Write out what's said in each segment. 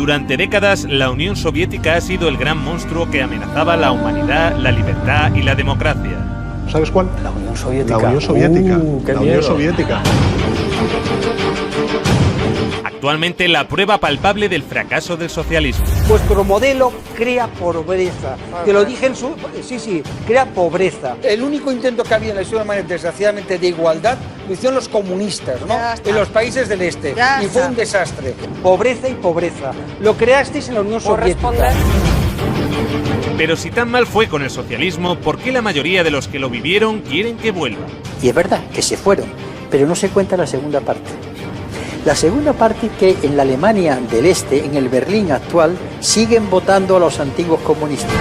Durante décadas, la Unión Soviética ha sido el gran monstruo que amenazaba la humanidad, la libertad y la democracia. ¿Sabes cuál? La Unión Soviética. La Unión Soviética. La Unión Soviética. Actualmente la prueba palpable del fracaso del socialismo. Vuestro modelo crea pobreza. Te lo dije en su... Sí, crea pobreza. El único intento que había en la historia humana, desgraciadamente, de igualdad, lo hicieron los comunistas, ¿no? En los países del este. Y fue un desastre. Pobreza y pobreza. Lo creasteis en la Unión Soviética. Pero si tan mal fue con el socialismo, ¿por qué la mayoría de los que lo vivieron quieren que vuelva? Y es verdad que se fueron, pero no se cuenta la segunda parte. La segunda parte, que en la Alemania del Este, en el Berlín actual, siguen votando a los antiguos comunistas.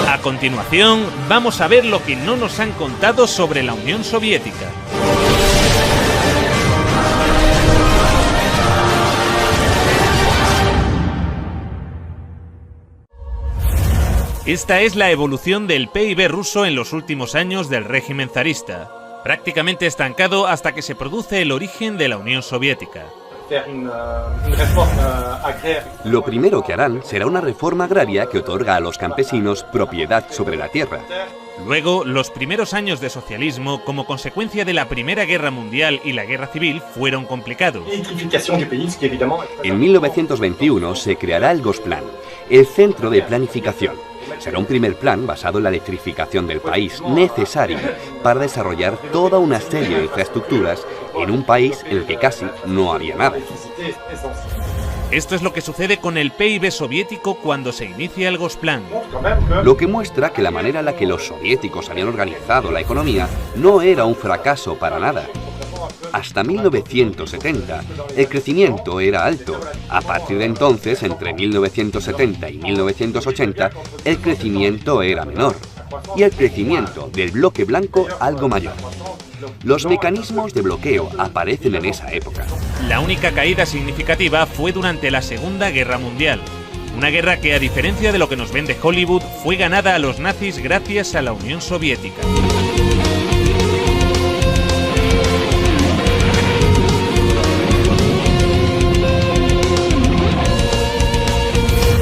A continuación, vamos a ver lo que no nos han contado sobre la Unión Soviética. Esta es la evolución del PIB ruso en los últimos años del régimen zarista, prácticamente estancado hasta que se produce el origen de la Unión Soviética. Lo primero que harán será una reforma agraria que otorga a los campesinos propiedad sobre la tierra. Luego, los primeros años de socialismo, como consecuencia de la Primera Guerra Mundial y la Guerra Civil, fueron complicados. En 1921 se creará el Gosplan, el Centro de Planificación. Será un primer plan basado en la electrificación del país, necesario para desarrollar toda una serie de infraestructuras en un país en el que casi no había nada. Esto es lo que sucede con el PIB soviético cuando se inicia el Gosplan. Lo que muestra que la manera en la que los soviéticos habían organizado la economía no era un fracaso para nada. Hasta 1970, el crecimiento era alto. A partir de entonces, entre 1970 y 1980, el crecimiento era menor. Y el crecimiento del bloque blanco algo mayor. Los mecanismos de bloqueo aparecen en esa época. La única caída significativa fue durante la Segunda Guerra Mundial. Una guerra que, a diferencia de lo que nos vende Hollywood, fue ganada a los nazis gracias a la Unión Soviética.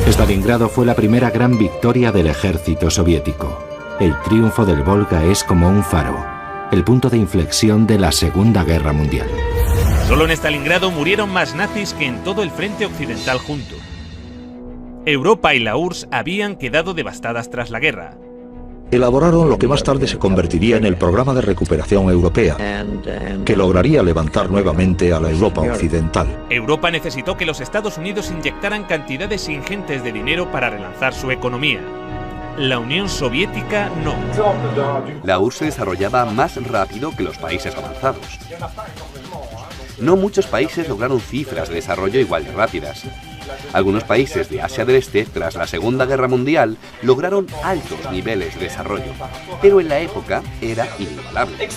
Stalingrado fue la primera gran victoria del ejército soviético. El triunfo del Volga es como un faro, el punto de inflexión de la Segunda Guerra Mundial. Solo en Stalingrado murieron más nazis que en todo el frente occidental junto. Europa y la URSS habían quedado devastadas tras la guerra. Elaboraron lo que más tarde se convertiría en el Programa de Recuperación Europea, que lograría levantar nuevamente a la Europa occidental. Europa necesitó que los Estados Unidos inyectaran cantidades ingentes de dinero para relanzar su economía. La Unión Soviética no. La URSS se desarrollaba más rápido que los países avanzados. No muchos países lograron cifras de desarrollo igual de rápidas. Algunos países de Asia del Este, tras la Segunda Guerra Mundial, lograron altos niveles de desarrollo, pero en la época era inigualable.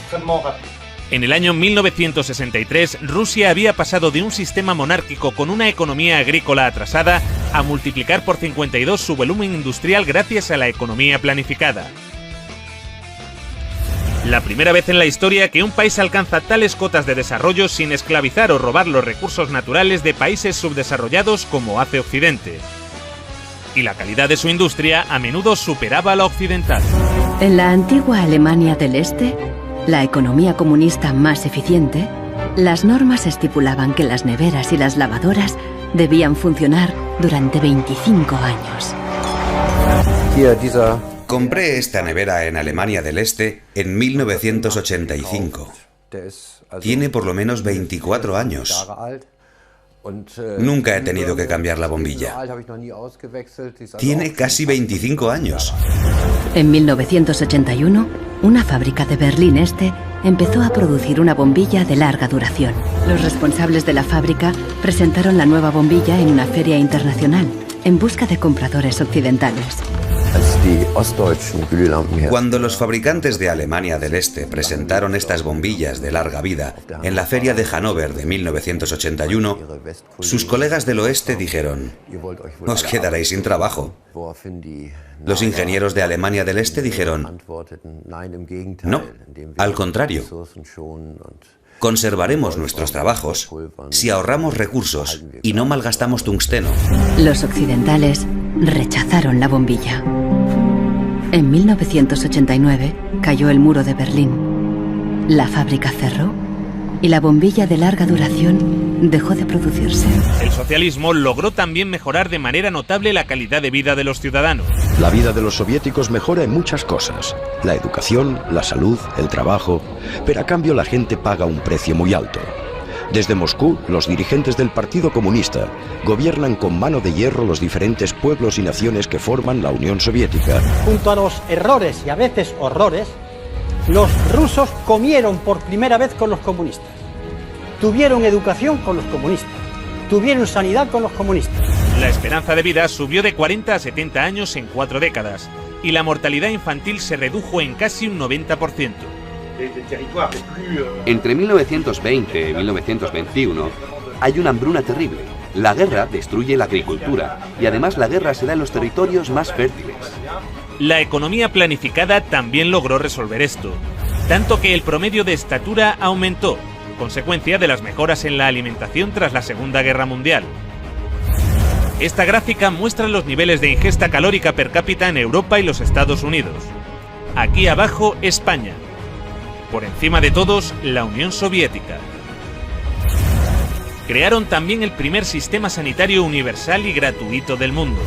En el año 1963, Rusia había pasado de un sistema monárquico con una economía agrícola atrasada a multiplicar por 52 su volumen industrial gracias a la economía planificada. La primera vez en la historia que un país alcanza tales cotas de desarrollo sin esclavizar o robar los recursos naturales de países subdesarrollados como hace Occidente. Y la calidad de su industria a menudo superaba la occidental. En la antigua Alemania del Este, la economía comunista más eficiente, las normas estipulaban que las neveras y las lavadoras debían funcionar durante 25 años. Compré esta nevera en Alemania del Este en 1985. Tiene por lo menos 24 años. Nunca he tenido que cambiar la bombilla. Tiene casi 25 años. En 1981, una fábrica de Berlín Este empezó a producir una bombilla de larga duración. Los responsables de la fábrica presentaron la nueva bombilla en una feria internacional, en busca de compradores occidentales. Cuando los fabricantes de Alemania del Este presentaron estas bombillas de larga vida en la Feria de Hannover de 1981, sus colegas del oeste dijeron: «Os quedaréis sin trabajo». Los ingenieros de Alemania del Este dijeron: «No, al contrario. Conservaremos nuestros trabajos si ahorramos recursos y no malgastamos tungsteno». Los occidentales rechazaron la bombilla. En 1989 cayó el muro de Berlín. La fábrica cerró y la bombilla de larga duración dejó de producirse. El socialismo logró también mejorar de manera notable la calidad de vida de los ciudadanos. La vida de los soviéticos mejora en muchas cosas: la educación, la salud, el trabajo, pero a cambio la gente paga un precio muy alto. Desde Moscú, los dirigentes del Partido Comunista gobiernan con mano de hierro los diferentes pueblos y naciones que forman la Unión Soviética. Junto a los errores y a veces horrores, los rusos comieron por primera vez con los comunistas. Tuvieron educación con los comunistas. Tuvieron sanidad con los comunistas. La esperanza de vida subió de 40 a 70 años en 4 décadas y la mortalidad infantil se redujo en casi un 90%. Entre 1920 y 1921 hay una hambruna terrible. La guerra destruye la agricultura y además la guerra se da en los territorios más fértiles. La economía planificada también logró resolver esto, tanto que el promedio de estatura aumentó, consecuencia de las mejoras en la alimentación tras la Segunda Guerra Mundial. Esta gráfica muestra los niveles de ingesta calórica per cápita en Europa y los Estados Unidos. Aquí abajo, España. Por encima de todos, la Unión Soviética. Crearon también el primer sistema sanitario universal y gratuito del mundo.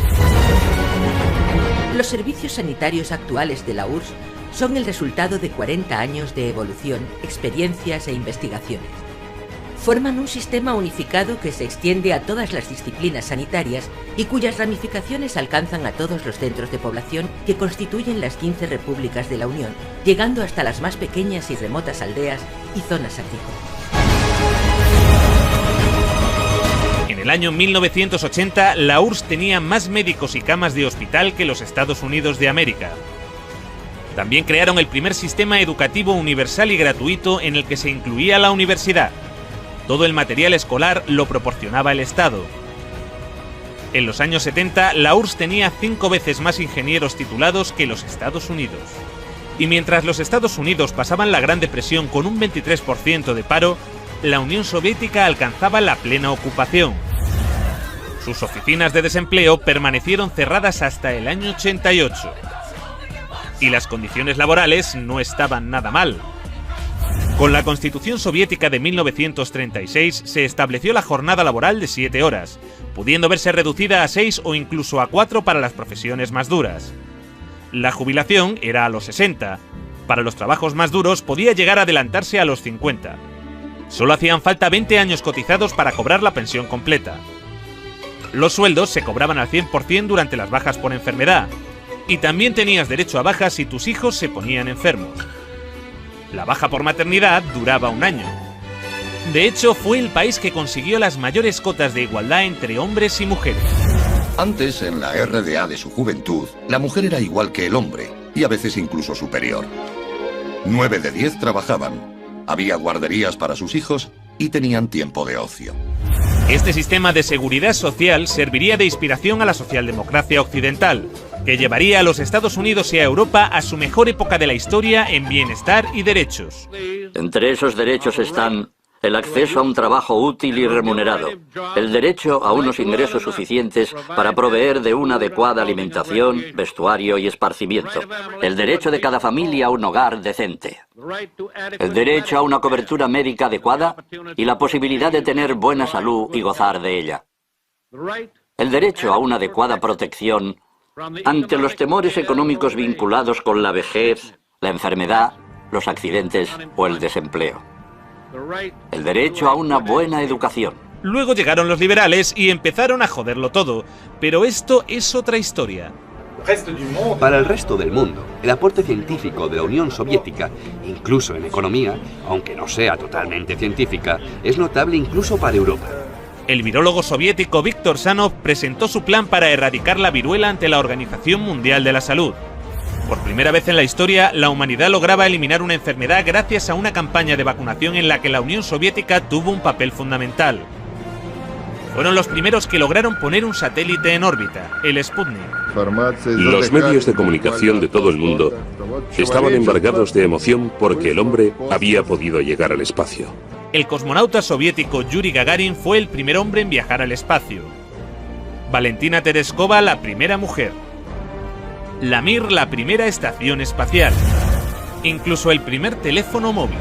Los servicios sanitarios actuales de la URSS son el resultado de 40 años de evolución, experiencias e investigaciones. Forman un sistema unificado que se extiende a todas las disciplinas sanitarias y cuyas ramificaciones alcanzan a todos los centros de población que constituyen las 15 repúblicas de la Unión, llegando hasta las más pequeñas y remotas aldeas y zonas agrícolas. En el año 1980, la URSS tenía más médicos y camas de hospital que los Estados Unidos de América. También crearon el primer sistema educativo universal y gratuito en el que se incluía la universidad. Todo el material escolar lo proporcionaba el Estado. En los años 70, la URSS tenía 5 veces más ingenieros titulados que los Estados Unidos. Y mientras los Estados Unidos pasaban la Gran Depresión con un 23% de paro, la Unión Soviética alcanzaba la plena ocupación. Sus oficinas de desempleo permanecieron cerradas hasta el año 88. Y las condiciones laborales no estaban nada mal. Con la Constitución Soviética de 1936 se estableció la jornada laboral de 7 horas, pudiendo verse reducida a 6 o incluso a 4 para las profesiones más duras. La jubilación era a los 60. Para los trabajos más duros podía llegar a adelantarse a los 50. Solo hacían falta 20 años cotizados para cobrar la pensión completa. Los sueldos se cobraban al 100% durante las bajas por enfermedad, y también tenías derecho a bajas si tus hijos se ponían enfermos. La baja por maternidad duraba 1 año. De hecho, fue el país que consiguió las mayores cotas de igualdad entre hombres y mujeres. Antes, en la RDA de su juventud, la mujer era igual que el hombre, y a veces incluso superior. 9 de 10 trabajaban. Había guarderías para sus hijos y tenían tiempo de ocio. Este sistema de seguridad social serviría de inspiración a la socialdemocracia occidental, que llevaría a los Estados Unidos y a Europa a su mejor época de la historia en bienestar y derechos. Entre esos derechos están el acceso a un trabajo útil y remunerado, el derecho a unos ingresos suficientes para proveer de una adecuada alimentación, vestuario y esparcimiento, el derecho de cada familia a un hogar decente, el derecho a una cobertura médica adecuada y la posibilidad de tener buena salud y gozar de ella, el derecho a una adecuada protección ante los temores económicos vinculados con la vejez, la enfermedad, los accidentes o el desempleo. El derecho a una buena educación. Luego llegaron los liberales y empezaron a joderlo todo, pero esto es otra historia. Para el resto del mundo, el aporte científico de la Unión Soviética, incluso en economía, aunque no sea totalmente científica, es notable incluso para Europa. El virólogo soviético Viktor Sanov presentó su plan para erradicar la viruela ante la Organización Mundial de la Salud. Por primera vez en la historia, la humanidad lograba eliminar una enfermedad gracias a una campaña de vacunación en la que la Unión Soviética tuvo un papel fundamental. Fueron los primeros que lograron poner un satélite en órbita, el Sputnik. Los medios de comunicación de todo el mundo estaban embargados de emoción porque el hombre había podido llegar al espacio. El cosmonauta soviético Yuri Gagarin fue el primer hombre en viajar al espacio. Valentina Tereskova, la primera mujer. La Mir, la primera estación espacial. Incluso el primer teléfono móvil.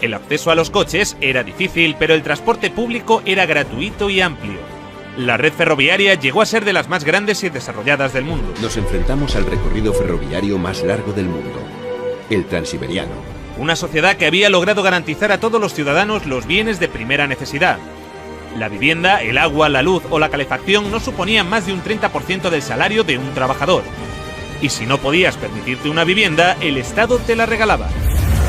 El acceso a los coches era difícil, pero el transporte público era gratuito y amplio. La red ferroviaria llegó a ser de las más grandes y desarrolladas del mundo. Nos enfrentamos al recorrido ferroviario más largo del mundo, el Transiberiano. Una sociedad que había logrado garantizar a todos los ciudadanos los bienes de primera necesidad. La vivienda, el agua, la luz o la calefacción no suponían más de un 30% del salario de un trabajador. Y si no podías permitirte una vivienda, el Estado te la regalaba.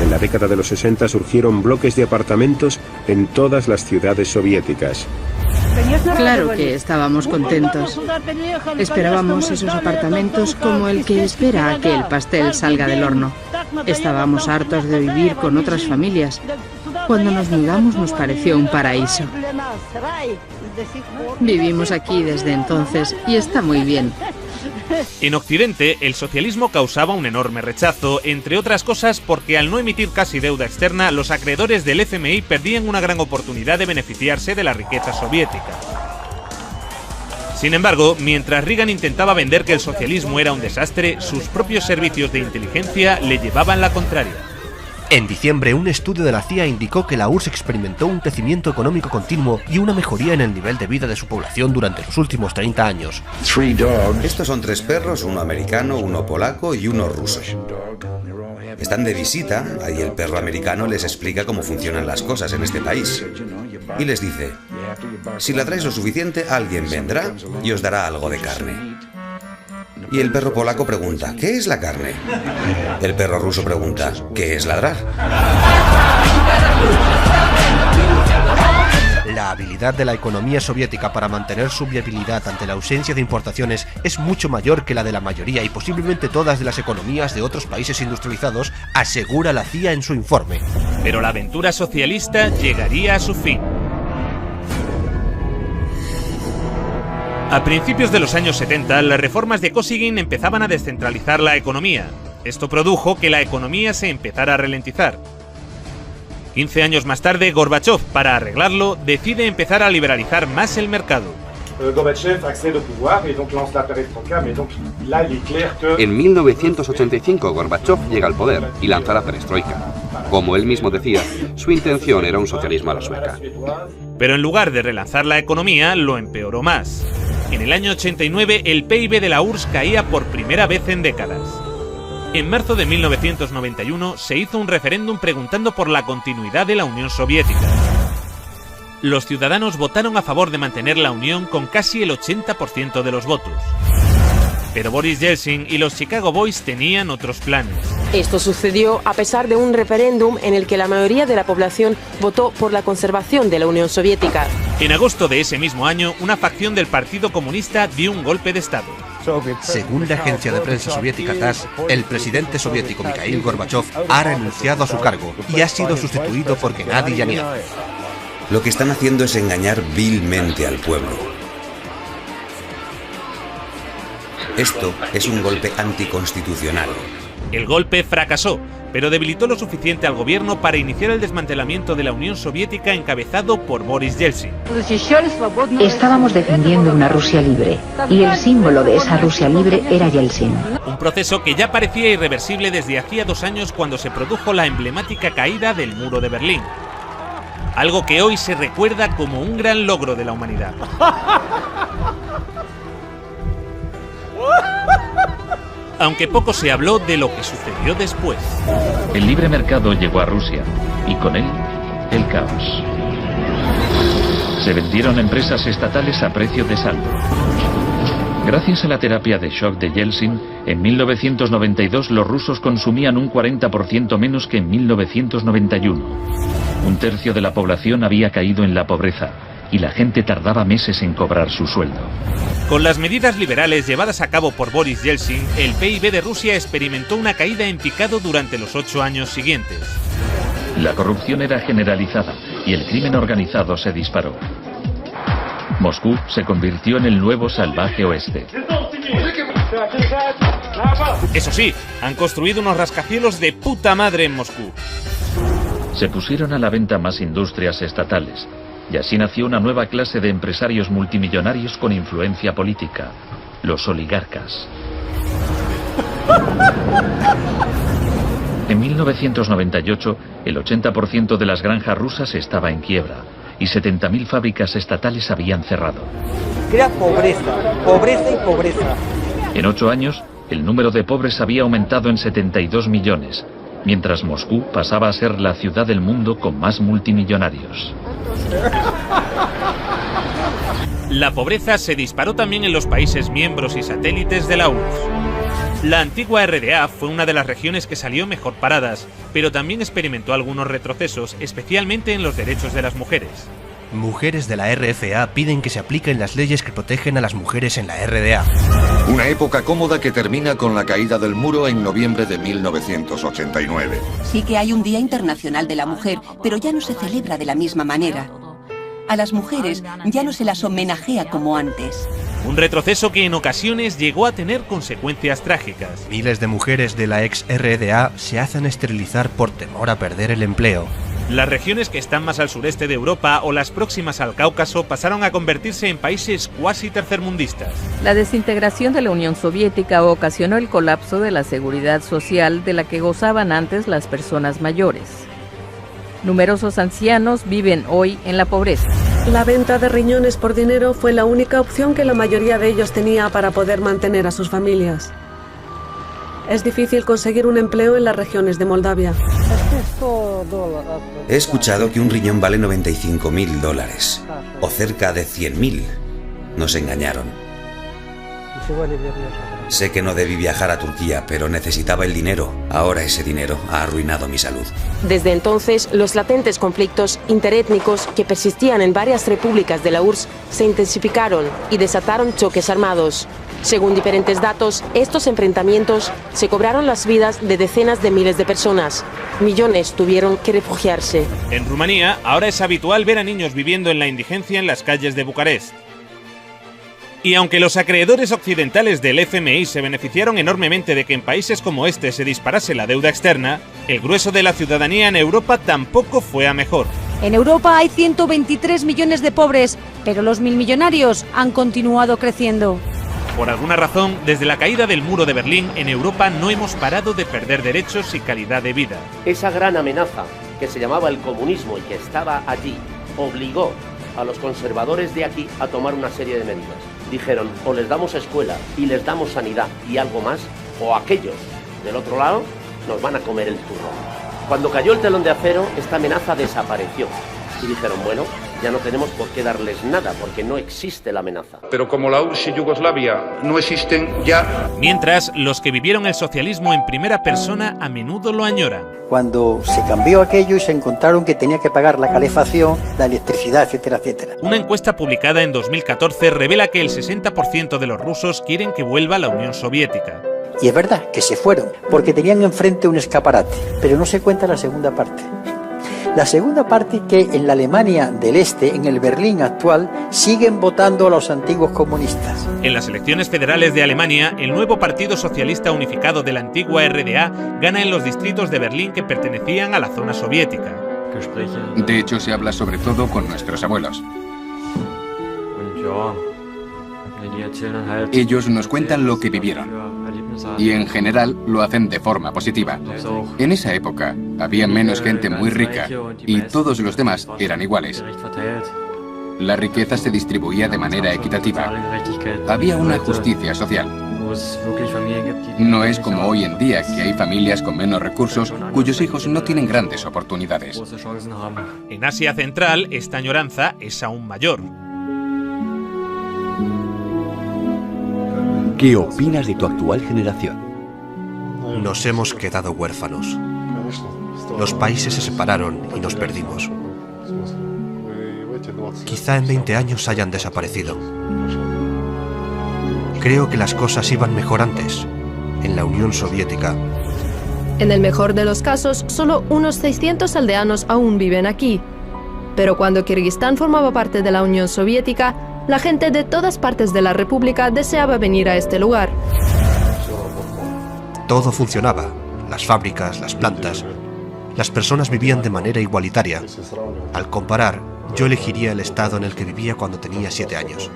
En la década de los 60 surgieron bloques de apartamentos en todas las ciudades soviéticas. Claro que estábamos contentos. Esperábamos esos apartamentos como el que espera a que el pastel salga del horno. Estábamos hartos de vivir con otras familias. Cuando nos mudamos nos pareció un paraíso. Vivimos aquí desde entonces y está muy bien. En Occidente, el socialismo causaba un enorme rechazo, entre otras cosas porque al no emitir casi deuda externa, los acreedores del FMI perdían una gran oportunidad de beneficiarse de la riqueza soviética. Sin embargo, mientras Reagan intentaba vender que el socialismo era un desastre, sus propios servicios de inteligencia le llevaban la contraria. En diciembre, un estudio de la CIA indicó que la URSS experimentó un crecimiento económico continuo y una mejoría en el nivel de vida de su población durante los últimos 30 años. Estos son 3 perros, uno americano, uno polaco y uno ruso. Están de visita, ahí el perro americano les explica cómo funcionan las cosas en este país. Y les dice, si ladráis lo suficiente, alguien vendrá y os dará algo de carne. Y el perro polaco pregunta, ¿qué es la carne? El perro ruso pregunta, ¿qué es ladrar? La habilidad de la economía soviética para mantener su viabilidad ante la ausencia de importaciones es mucho mayor que la de la mayoría y posiblemente todas de las economías de otros países industrializados, asegura la CIA en su informe. Pero la aventura socialista llegaría a su fin. A principios de los años 70, las reformas de Kosygin empezaban a descentralizar la economía. Esto produjo que la economía se empezara a ralentizar. 15 años más tarde, Gorbachev, para arreglarlo, decide empezar a liberalizar más el mercado. En 1985, Gorbachev llega al poder y lanza la perestroika. Como él mismo decía, su intención era un socialismo a la sueca. Pero en lugar de relanzar la economía, lo empeoró más. En el año 89, el PIB de la URSS caía por primera vez en décadas. En marzo de 1991 se hizo un referéndum preguntando por la continuidad de la Unión Soviética. Los ciudadanos votaron a favor de mantener la Unión con casi el 80% de los votos. Pero Boris Yeltsin y los Chicago Boys tenían otros planes. Esto sucedió a pesar de un referéndum en el que la mayoría de la población votó por la conservación de la Unión Soviética. En agosto de ese mismo año, una facción del Partido Comunista dio un golpe de Estado. Según la agencia de prensa soviética TASS, el presidente soviético Mikhail Gorbachev ha renunciado a su cargo y ha sido sustituido por Gennady Yanev. Lo que están haciendo es engañar vilmente al pueblo. Esto es un golpe anticonstitucional. El golpe fracasó, pero debilitó lo suficiente al gobierno para iniciar el desmantelamiento de la Unión Soviética encabezado por Boris Yeltsin. Estábamos defendiendo una Rusia libre, y el símbolo de esa Rusia libre era Yeltsin. Un proceso que ya parecía irreversible desde hacía 2 años cuando se produjo la emblemática caída del muro de Berlín. Algo que hoy se recuerda como un gran logro de la humanidad. Aunque poco se habló de lo que sucedió después. El libre mercado llegó a Rusia y con él el caos. Se vendieron empresas estatales a precio de saldo. Gracias a la terapia de shock de Yeltsin, en 1992 los rusos consumían un 40% menos que en 1991. Un tercio de la población había caído en la pobreza y la gente tardaba meses en cobrar su sueldo. Con las medidas liberales llevadas a cabo por Boris Yeltsin, el PIB de Rusia experimentó una caída en picado durante los 8 años siguientes. La corrupción era generalizada y el crimen organizado se disparó. Moscú se convirtió en el nuevo salvaje oeste. Eso sí, han construido unos rascacielos de puta madre en Moscú. Se pusieron a la venta más industrias estatales, y así nació una nueva clase de empresarios multimillonarios con influencia política, los oligarcas. En 1998, el 80% de las granjas rusas estaba en quiebra, y 70.000 fábricas estatales habían cerrado. Crea pobreza, pobreza y pobreza. En 8 años, el número de pobres había aumentado en 72 millones, mientras Moscú pasaba a ser la ciudad del mundo con más multimillonarios. La pobreza se disparó también en los países miembros y satélites de la URSS. La antigua RDA fue una de las regiones que salió mejor paradas, pero también experimentó algunos retrocesos, especialmente en los derechos de las mujeres. Mujeres de la RFA piden que se apliquen las leyes que protegen a las mujeres en la RDA. Una época cómoda que termina con la caída del muro en noviembre de 1989. Sí que hay un Día Internacional de la Mujer, pero ya no se celebra de la misma manera. A las mujeres ya no se las homenajea como antes. Un retroceso que en ocasiones llegó a tener consecuencias trágicas. Miles de mujeres de la ex RDA se hacen esterilizar por temor a perder el empleo. Las regiones que están más al sureste de Europa o las próximas al Cáucaso pasaron a convertirse en países cuasi tercermundistas. La desintegración de la Unión Soviética ocasionó el colapso de la seguridad social de la que gozaban antes las personas mayores. Numerosos ancianos viven hoy en la pobreza. La venta de riñones por dinero fue la única opción que la mayoría de ellos tenía para poder mantener a sus familias. Es difícil conseguir un empleo en las regiones de Moldavia. He escuchado que un riñón vale $95.000, o cerca de 100.000. Nos engañaron. Sé que no debí viajar a Turquía, pero necesitaba el dinero. Ahora ese dinero ha arruinado mi salud. Desde entonces, los latentes conflictos interétnicos que persistían en varias repúblicas de la URSS se intensificaron y desataron choques armados. Según diferentes datos, estos enfrentamientos se cobraron las vidas de decenas de miles de personas. Millones tuvieron que refugiarse. En Rumanía, ahora es habitual ver a niños viviendo en la indigencia en las calles de Bucarest. Y aunque los acreedores occidentales del FMI se beneficiaron enormemente de que en países como este se disparase la deuda externa, el grueso de la ciudadanía en Europa tampoco fue a mejor. En Europa hay 123 millones de pobres, pero los milmillonarios han continuado creciendo. Por alguna razón, desde la caída del muro de Berlín, en Europa no hemos parado de perder derechos y calidad de vida. Esa gran amenaza, que se llamaba el comunismo y que estaba allí, obligó a los conservadores de aquí a tomar una serie de medidas. Dijeron, o les damos escuela y les damos sanidad y algo más, o aquellos del otro lado nos van a comer el turrón. Cuando cayó el telón de acero, esta amenaza desapareció. Y dijeron, bueno, ya no tenemos por qué darles nada, porque no existe la amenaza. Pero como la URSS y Yugoslavia no existen ya... Mientras, los que vivieron el socialismo en primera persona a menudo lo añoran. Cuando se cambió aquello y se encontraron que tenía que pagar la calefacción, la electricidad, etcétera, etcétera. Una encuesta publicada en 2014 revela que el 60% de los rusos quieren que vuelva la Unión Soviética. Y es verdad que se fueron, porque tenían enfrente un escaparate, pero no se cuenta la segunda parte. La segunda parte, que en la Alemania del Este, en el Berlín actual, siguen votando a los antiguos comunistas. En las elecciones federales de Alemania, el nuevo Partido Socialista Unificado de la antigua RDA gana en los distritos de Berlín que pertenecían a la zona soviética. De hecho, se habla sobre todo con nuestros abuelos. Ellos nos cuentan lo que vivieron. Y en general lo hacen de forma positiva. En esa época había menos gente muy rica y todos los demás eran iguales. La riqueza se distribuía de manera equitativa. Había una justicia social. No es como hoy en día, que hay familias con menos recursos cuyos hijos no tienen grandes oportunidades. En Asia Central, esta añoranza es aún mayor. ¿Qué opinas de tu actual generación? Nos hemos quedado huérfanos. Los países se separaron y nos perdimos. Quizá en 20 años hayan desaparecido. Creo que las cosas iban mejor antes, en la Unión Soviética. En el mejor de los casos, solo unos 600 aldeanos aún viven aquí. Pero cuando Kirguistán formaba parte de la Unión Soviética, la gente de todas partes de la República deseaba venir a este lugar. Todo funcionaba, las fábricas, las plantas. Las personas vivían de manera igualitaria. Al comparar, yo elegiría el estado en el que vivía cuando tenía 7 años.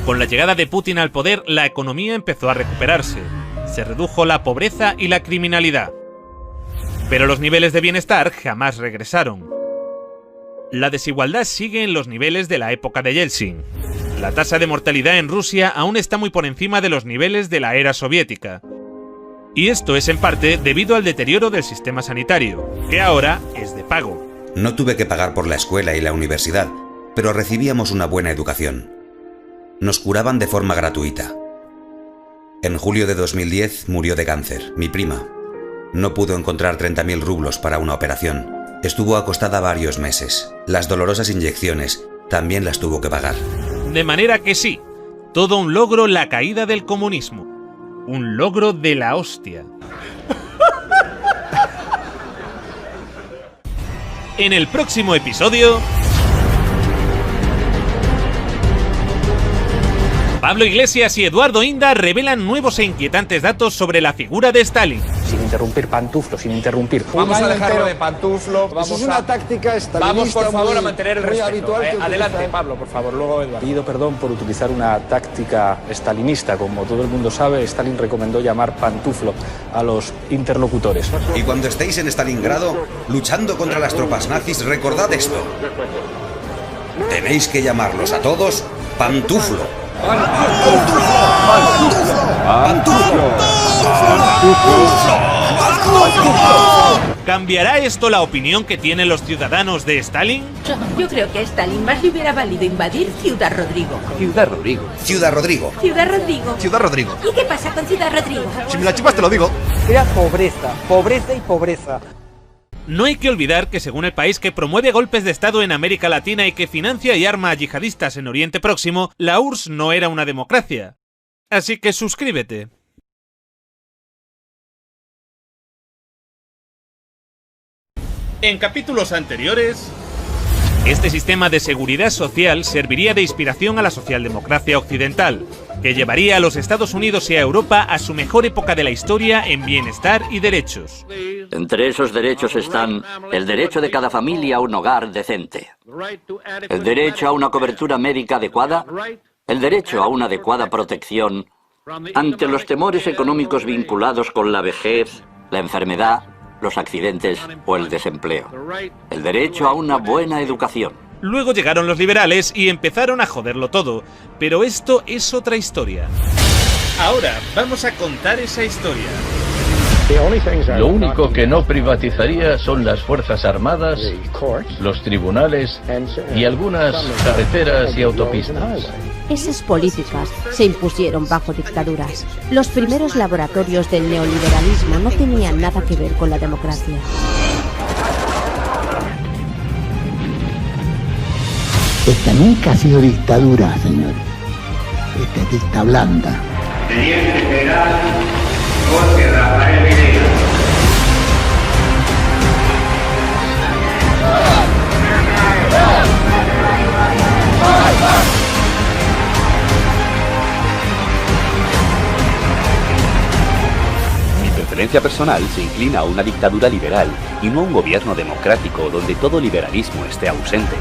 Con la llegada de Putin al poder, la economía empezó a recuperarse. Se redujo la pobreza y la criminalidad. Pero los niveles de bienestar jamás regresaron. La desigualdad sigue en los niveles de la época de Yeltsin. La tasa de mortalidad en Rusia aún está muy por encima de los niveles de la era soviética. Y esto es en parte debido al deterioro del sistema sanitario, que ahora es de pago. No tuve que pagar por la escuela y la universidad, pero recibíamos una buena educación. Nos curaban de forma gratuita. En julio de 2010 murió de cáncer, mi prima. No pudo encontrar 30.000 rublos para una operación. Estuvo acostada varios meses. Las dolorosas inyecciones también las tuvo que pagar. De manera que sí, todo un logro la caída del comunismo. Un logro de la hostia. En el próximo episodio... Pablo Iglesias y Eduardo Inda revelan nuevos e inquietantes datos sobre la figura de Stalin. Sin interrumpir, Pantuflo, sin interrumpir. Vamos a dejarlo de Pantuflo. Eso es una táctica estalinista. Vamos, por favor, a mantener el respeto. Adelante, Pablo, por favor, luego Eduardo. Pido perdón por utilizar una táctica stalinista. Como todo el mundo sabe, Stalin recomendó llamar Pantuflo a los interlocutores. Y cuando estéis en Stalingrado, luchando contra las tropas nazis, recordad esto. Tenéis que llamarlos a todos Pantuflo. ¿Cambiará esto la opinión que tienen los ciudadanos de Stalin? Yo creo que a Stalin más le hubiera valido invadir Ciudad Rodrigo. Ciudad Rodrigo. Ciudad Rodrigo. Ciudad Rodrigo. Ciudad Rodrigo. ¿Y qué pasa con Ciudad Rodrigo? Si me la chupas te lo digo. Era pobreza, pobreza y pobreza. No hay que olvidar que según el país que promueve golpes de Estado en América Latina y que financia y arma a yihadistas en Oriente Próximo, la URSS no era una democracia. Así que suscríbete. En capítulos anteriores... Este sistema de seguridad social serviría de inspiración a la socialdemocracia occidental, que llevaría a los Estados Unidos y a Europa a su mejor época de la historia en bienestar y derechos. Entre esos derechos están el derecho de cada familia a un hogar decente, el derecho a una cobertura médica adecuada, el derecho a una adecuada protección ante los temores económicos vinculados con la vejez, la enfermedad, los accidentes o el desempleo, el derecho a una buena educación. Luego llegaron los liberales y empezaron a joderlo todo, pero esto es otra historia. Ahora vamos a contar esa historia. Lo único que no privatizaría son las Fuerzas Armadas, los tribunales y algunas carreteras y autopistas. Esas políticas se impusieron bajo dictaduras. Los primeros laboratorios del neoliberalismo no tenían nada que ver con la democracia. Esta nunca ha sido dictadura, señor. Esta es dicta blanda. Teniente General Jorge Rafael Videla. Mi preferencia personal se inclina a una dictadura liberal y no a un gobierno democrático donde todo liberalismo esté ausente.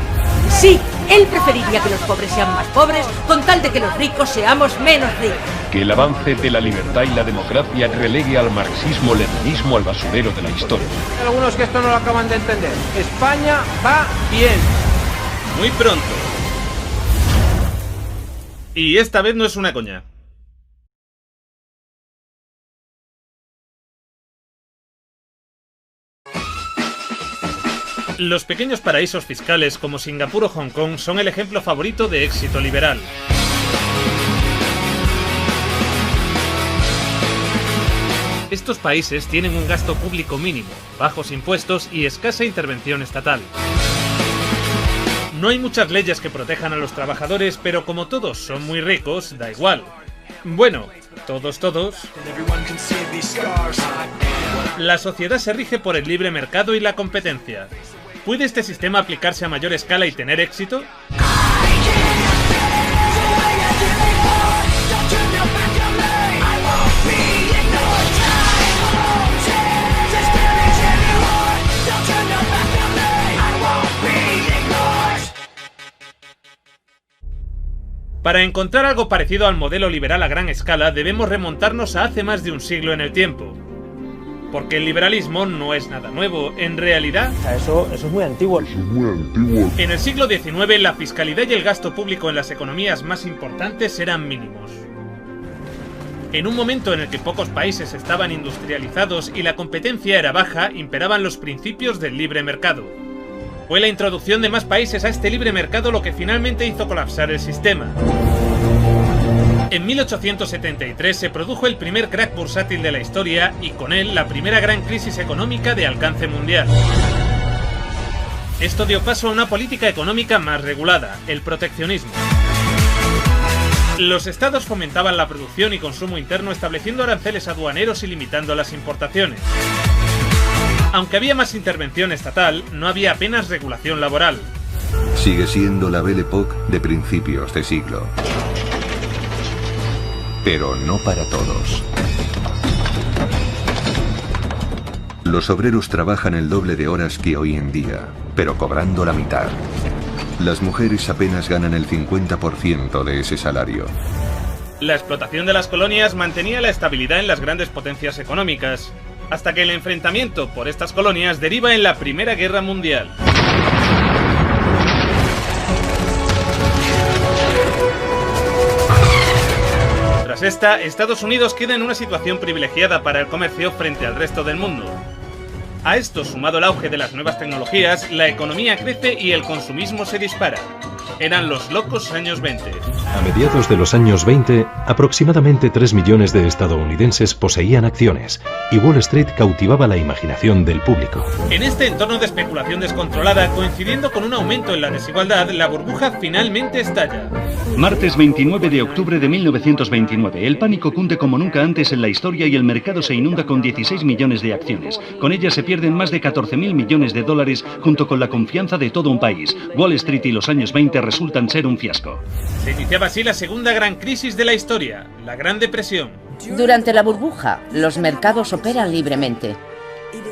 Sí, él preferiría que los pobres sean más pobres con tal de que los ricos seamos menos ricos. Que el avance de la libertad y la democracia relegue al marxismo-leninismo al basurero de la historia. Hay algunos que esto no lo acaban de entender. España va bien. Muy pronto. Y esta vez no es una coña. Los pequeños paraísos fiscales como Singapur o Hong Kong son el ejemplo favorito de éxito liberal. Estos países tienen un gasto público mínimo, bajos impuestos y escasa intervención estatal. No hay muchas leyes que protejan a los trabajadores, pero como todos son muy ricos, da igual. Bueno, todos. La sociedad se rige por el libre mercado y la competencia. ¿Puede este sistema aplicarse a mayor escala y tener éxito? Para encontrar algo parecido al modelo liberal a gran escala, debemos remontarnos a hace más de un siglo en el tiempo. Porque el liberalismo no es nada nuevo, en realidad... Eso es muy antiguo. En el siglo XIX, la fiscalidad y el gasto público en las economías más importantes eran mínimos. En un momento en el que pocos países estaban industrializados y la competencia era baja, imperaban los principios del libre mercado. Fue la introducción de más países a este libre mercado lo que finalmente hizo colapsar el sistema. En 1873 se produjo el primer crack bursátil de la historia y con él la primera gran crisis económica de alcance mundial. Esto dio paso a una política económica más regulada, el proteccionismo. Los estados fomentaban la producción y consumo interno estableciendo aranceles aduaneros y limitando las importaciones. Aunque había más intervención estatal, no había apenas regulación laboral. Sigue siendo la Belle Époque de principios de siglo. Pero no para todos. Los obreros trabajan el doble de horas que hoy en día, pero cobrando la mitad. Las mujeres apenas ganan el 50% de ese salario. La explotación de las colonias mantenía la estabilidad en las grandes potencias económicas, hasta que el enfrentamiento por estas colonias deriva en la Primera Guerra Mundial. Tras esta, Estados Unidos queda en una situación privilegiada para el comercio frente al resto del mundo. A esto, sumado el auge de las nuevas tecnologías, la economía crece y el consumismo se dispara. Eran los locos años 20. A mediados de los años 20, aproximadamente 3 millones de estadounidenses poseían acciones, y Wall Street cautivaba la imaginación del público. En este entorno de especulación descontrolada, coincidiendo con un aumento en la desigualdad, la burbuja finalmente estalla. Martes 29 de octubre de 1929. El pánico cunde como nunca antes en la historia y el mercado se inunda con 16 millones de acciones. Con ellas se pierden más de 14.000 millones de dólares junto con la confianza de todo un país. Wall Street y los años 20 resultan ser un fiasco. Se iniciaba así la segunda gran crisis de la historia, la Gran Depresión. Durante la burbuja, los mercados operan libremente.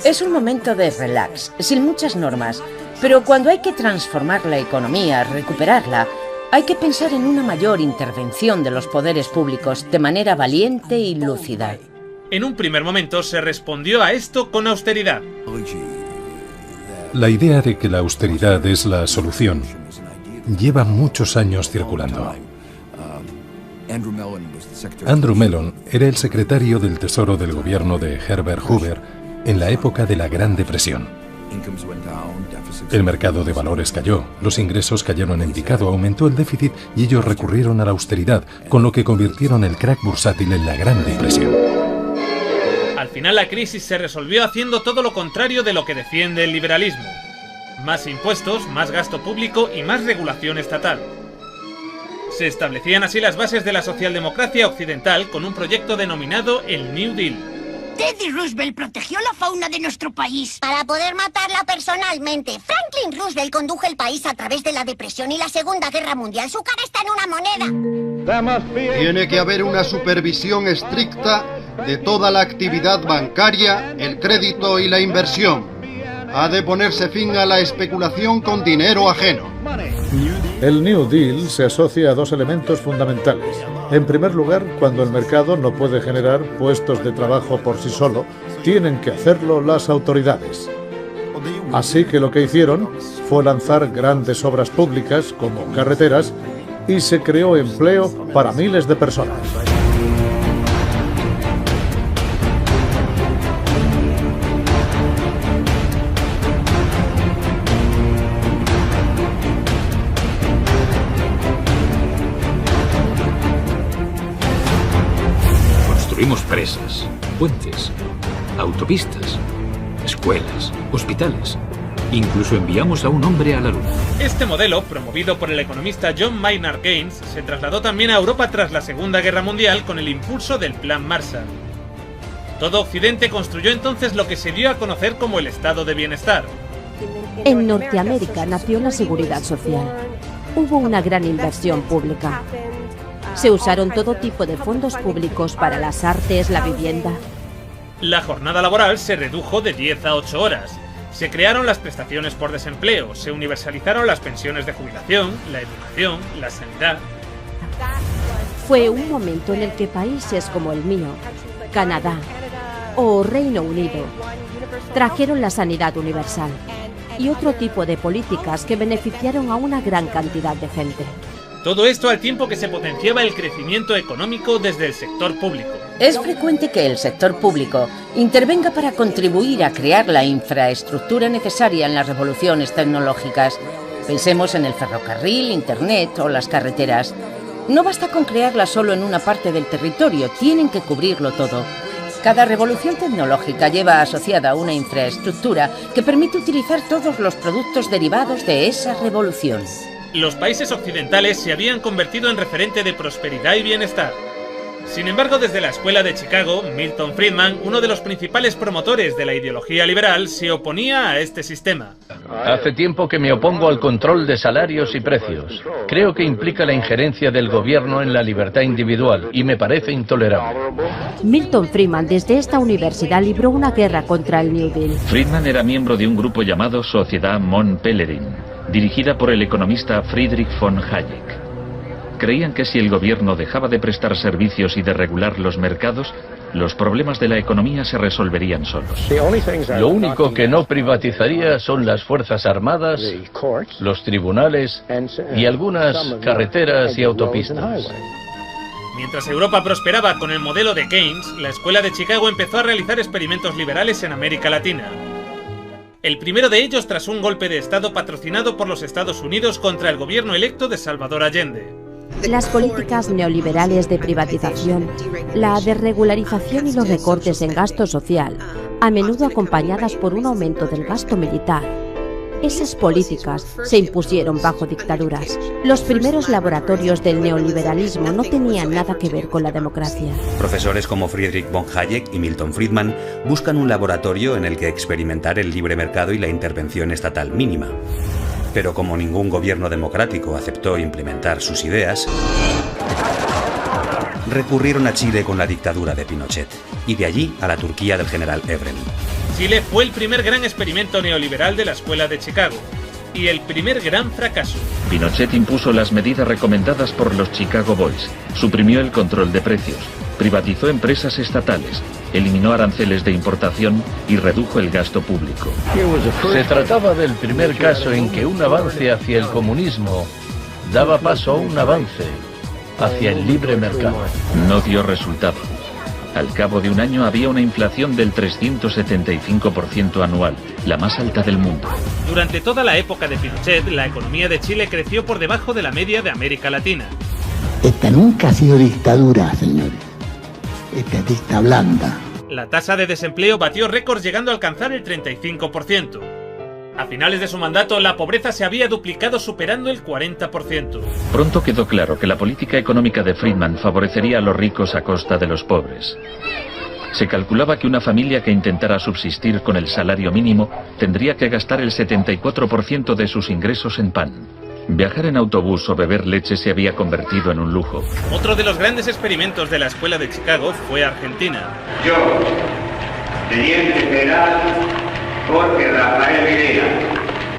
Es un momento de relax, sin muchas normas, pero cuando hay que transformar la economía, recuperarla, hay que pensar en una mayor intervención de los poderes públicos de manera valiente y lúcida. En un primer momento se respondió a esto con austeridad. La idea de que la austeridad es la solución lleva muchos años circulando. Andrew Mellon era el secretario del Tesoro del gobierno de Herbert Hoover en la época de la Gran Depresión. El mercado de valores cayó, los ingresos cayeron en picado, aumentó el déficit y ellos recurrieron a la austeridad, con lo que convirtieron el crack bursátil en la Gran Depresión. Al final la crisis se resolvió haciendo todo lo contrario de lo que defiende el liberalismo. Más impuestos, más gasto público y más regulación estatal. Se establecían así las bases de la socialdemocracia occidental con un proyecto denominado el New Deal. Teddy Roosevelt protegió la fauna de nuestro país para poder matarla personalmente. Franklin Roosevelt condujo el país a través de la Depresión y la Segunda Guerra Mundial. Su cara está en una moneda. Tiene que haber una supervisión estricta de toda la actividad bancaria, el crédito y la inversión. Ha de ponerse fin a la especulación con dinero ajeno. El New Deal se asocia a dos elementos fundamentales. En primer lugar, cuando el mercado no puede generar puestos de trabajo por sí solo, tienen que hacerlo las autoridades. Así que lo que hicieron fue lanzar grandes obras públicas como carreteras, y se creó empleo para miles de personas. Construimos presas, puentes, autopistas, escuelas, hospitales. Incluso enviamos a un hombre a la luna. Este modelo, promovido por el economista John Maynard Keynes, se trasladó también a Europa tras la Segunda Guerra Mundial con el impulso del Plan Marshall. Todo Occidente construyó entonces lo que se dio a conocer como el estado de bienestar. En Norteamérica nació la seguridad social. Hubo una gran inversión pública. Se usaron todo tipo de fondos públicos para las artes, la vivienda. La jornada laboral se redujo de 10 a 8 horas. Se crearon las prestaciones por desempleo, se universalizaron las pensiones de jubilación, la educación, la sanidad. Fue un momento en el que países como el mío, Canadá o Reino Unido trajeron la sanidad universal y otro tipo de políticas que beneficiaron a una gran cantidad de gente. Todo esto al tiempo que se potenciaba el crecimiento económico desde el sector público. Es frecuente que el sector público intervenga para contribuir a crear la infraestructura necesaria en las revoluciones tecnológicas. Pensemos en el ferrocarril, Internet o las carreteras. No basta con crearlas solo en una parte del territorio, tienen que cubrirlo todo. Cada revolución tecnológica lleva asociada una infraestructura que permite utilizar todos los productos derivados de esa revolución. Los países occidentales se habían convertido en referente de prosperidad y bienestar. Sin embargo, desde la Escuela de Chicago, Milton Friedman, uno de los principales promotores de la ideología liberal, se oponía a este sistema. Hace tiempo que me opongo al control de salarios y precios. Creo que implica la injerencia del gobierno en la libertad individual y me parece intolerable. Milton Friedman desde esta universidad libró una guerra contra el New Deal. Friedman era miembro de un grupo llamado Sociedad Mont Pelerin, dirigida por el economista Friedrich von Hayek. Creían que si el gobierno dejaba de prestar servicios y de regular los mercados, los problemas de la economía se resolverían solos. Lo único que no privatizaría son las fuerzas armadas, los tribunales y algunas carreteras y autopistas. Mientras Europa prosperaba con el modelo de Keynes, la Escuela de Chicago empezó a realizar experimentos liberales en América Latina. El primero de ellos tras un golpe de Estado patrocinado por los Estados Unidos contra el gobierno electo de Salvador Allende. Las políticas neoliberales de privatización, la desregularización y los recortes en gasto social, a menudo acompañadas por un aumento del gasto militar. Esas políticas se impusieron bajo dictaduras. Los primeros laboratorios del neoliberalismo no tenían nada que ver con la democracia. Profesores como Friedrich von Hayek y Milton Friedman buscan un laboratorio en el que experimentar el libre mercado y la intervención estatal mínima. Pero como ningún gobierno democrático aceptó implementar sus ideas, recurrieron a Chile con la dictadura de Pinochet, y de allí a la Turquía del general Evren. Chile fue el primer gran experimento neoliberal de la Escuela de Chicago, y el primer gran fracaso. Pinochet impuso las medidas recomendadas por los Chicago Boys, suprimió el control de precios, privatizó empresas estatales, eliminó aranceles de importación y redujo el gasto público. Se trataba del primer caso en que un avance hacia el comunismo daba paso a un avance hacia el libre mercado. No dio resultado. Al cabo de un año había una inflación del 375% anual, la más alta del mundo. Durante toda la época de Pinochet, la economía de Chile creció por debajo de la media de América Latina. Esta nunca ha sido dictadura, señores. Esta es dicta blanda. La tasa de desempleo batió récords llegando a alcanzar el 35%. A finales de su mandato, la pobreza se había duplicado superando el 40%. Pronto quedó claro que la política económica de Friedman favorecería a los ricos a costa de los pobres. Se calculaba que una familia que intentara subsistir con el salario mínimo tendría que gastar el 74% de sus ingresos en pan. Viajar en autobús o beber leche se había convertido en un lujo. Otro de los grandes experimentos de la Escuela de Chicago fue Argentina. Yo, teniente general Jorge Rafael Videla.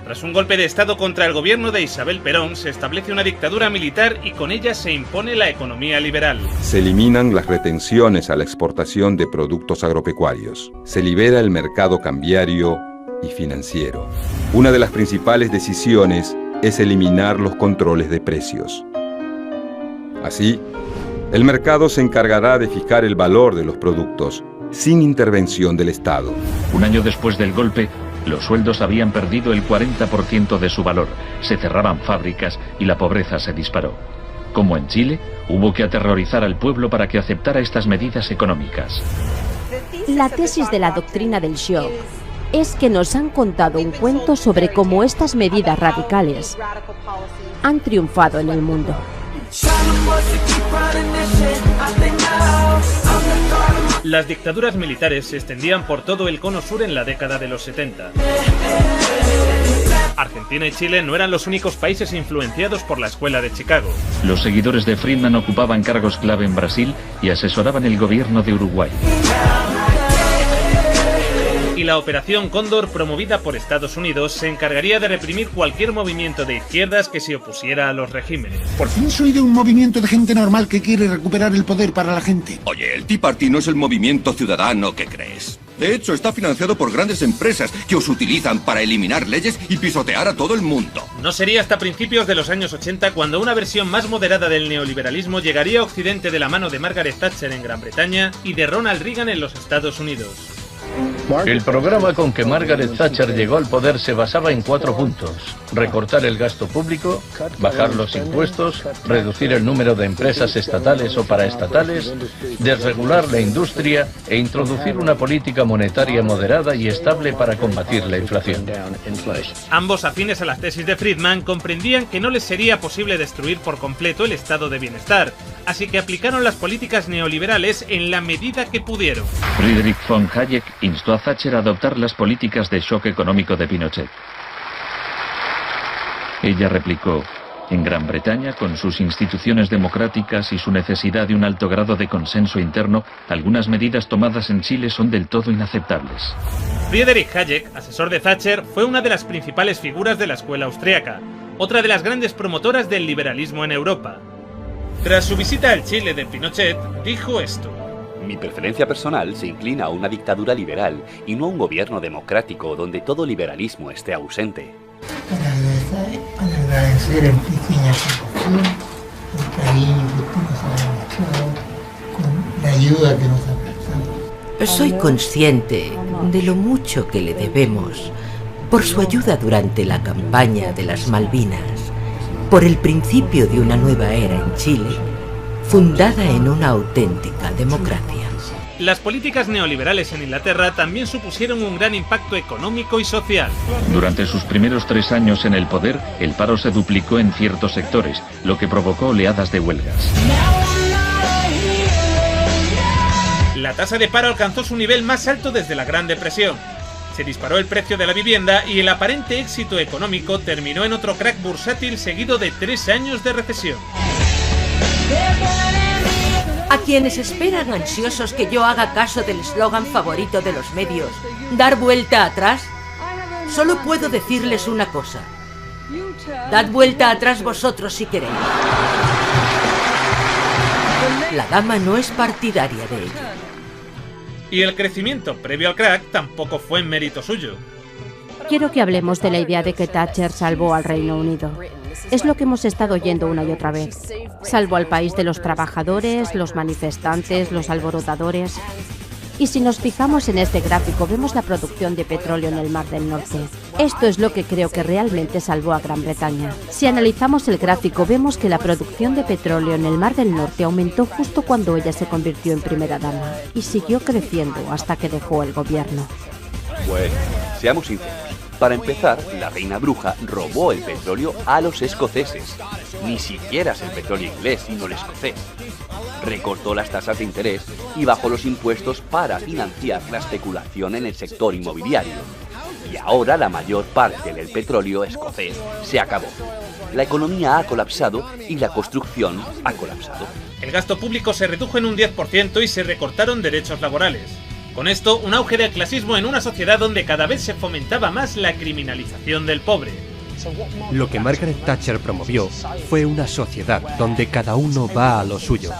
Tras un golpe de Estado contra el gobierno de Isabel Perón, se establece una dictadura militar y con ella se impone la economía liberal. Se eliminan las retenciones a la exportación de productos agropecuarios. Se libera el mercado cambiario y financiero. Una de las principales decisiones es eliminar los controles de precios. Así, el mercado se encargará de fijar el valor de los productos, sin intervención del Estado. Un año después del golpe, los sueldos habían perdido el 40% de su valor, se cerraban fábricas y la pobreza se disparó. Como en Chile, hubo que aterrorizar al pueblo para que aceptara estas medidas económicas. La tesis de la doctrina del shock es que nos han contado un cuento sobre cómo estas medidas radicales han triunfado en el mundo. Las dictaduras militares se extendían por todo el cono sur en la década de los 70. Argentina y Chile no eran los únicos países influenciados por la Escuela de Chicago. Los seguidores de Friedman ocupaban cargos clave en Brasil y asesoraban el gobierno de Uruguay. Y la Operación Cóndor, promovida por Estados Unidos, se encargaría de reprimir cualquier movimiento de izquierdas que se opusiera a los regímenes. Por fin soy de un movimiento de gente normal que quiere recuperar el poder para la gente. Oye, el Tea Party no es el movimiento ciudadano que crees. De hecho, está financiado por grandes empresas que os utilizan para eliminar leyes y pisotear a todo el mundo. No sería hasta principios de los años 80 cuando una versión más moderada del neoliberalismo llegaría a Occidente de la mano de Margaret Thatcher en Gran Bretaña y de Ronald Reagan en los Estados Unidos. El programa con que Margaret Thatcher llegó al poder se basaba en 4 puntos: recortar el gasto público, bajar los impuestos, reducir el número de empresas estatales o paraestatales, desregular la industria e introducir una política monetaria moderada y estable para combatir la inflación. Ambos, afines a las tesis de Friedman, comprendían que no les sería posible destruir por completo el estado de bienestar, así que aplicaron las políticas neoliberales en la medida que pudieron. Friedrich von Hayek instó a Thatcher a adoptar las políticas de shock económico de Pinochet. Ella replicó: en Gran Bretaña, con sus instituciones democráticas y su necesidad de un alto grado de consenso interno, algunas medidas tomadas en Chile son del todo inaceptables. Friedrich Hayek, asesor de Thatcher, fue una de las principales figuras de la escuela austríaca, otra de las grandes promotoras del liberalismo en Europa. Tras su visita al Chile de Pinochet, dijo esto: mi preferencia personal se inclina a una dictadura liberal y no a un gobierno democrático donde todo liberalismo esté ausente. Para agradecer en pequeña proporción el cariño que tú nos has demostrado con la ayuda que nos has prestado. Soy consciente de lo mucho que le debemos por su ayuda durante la campaña de las Malvinas, por el principio de una nueva era en Chile, fundada en una auténtica democracia. Las políticas neoliberales en Inglaterra también supusieron un gran impacto económico y social. Durante sus primeros 3 años en el poder, el paro se duplicó en ciertos sectores, lo que provocó oleadas de huelgas. La tasa de paro alcanzó su nivel más alto desde la Gran Depresión. Se disparó el precio de la vivienda y el aparente éxito económico terminó en otro crack bursátil seguido de 3 años de recesión. A quienes esperan ansiosos que yo haga caso del eslogan favorito de los medios, ¿dar vuelta atrás? Solo puedo decirles una cosa: dad vuelta atrás vosotros si queréis. La dama no es partidaria de ello. Y el crecimiento previo al crack tampoco fue en mérito suyo. Quiero que hablemos de la idea de que Thatcher salvó al Reino Unido. Es lo que hemos estado oyendo una y otra vez. Salvó al país de los trabajadores, los manifestantes, los alborotadores. Y si nos fijamos en este gráfico, vemos la producción de petróleo en el Mar del Norte. Esto es lo que creo que realmente salvó a Gran Bretaña. Si analizamos el gráfico, vemos que la producción de petróleo en el Mar del Norte aumentó justo cuando ella se convirtió en primera dama, y siguió creciendo hasta que dejó el gobierno. Bueno, seamos sinceros. Para empezar, la reina bruja robó el petróleo a los escoceses. Ni siquiera es el petróleo inglés, sino el escocés. Recortó las tasas de interés y bajó los impuestos para financiar la especulación en el sector inmobiliario. Y ahora la mayor parte del petróleo escocés se acabó. La economía ha colapsado y la construcción ha colapsado. El gasto público se redujo en un 10% y se recortaron derechos laborales. Con esto, un auge del clasismo en una sociedad donde cada vez se fomentaba más la criminalización del pobre. Lo que Margaret Thatcher promovió fue una sociedad donde cada uno va a lo suyo.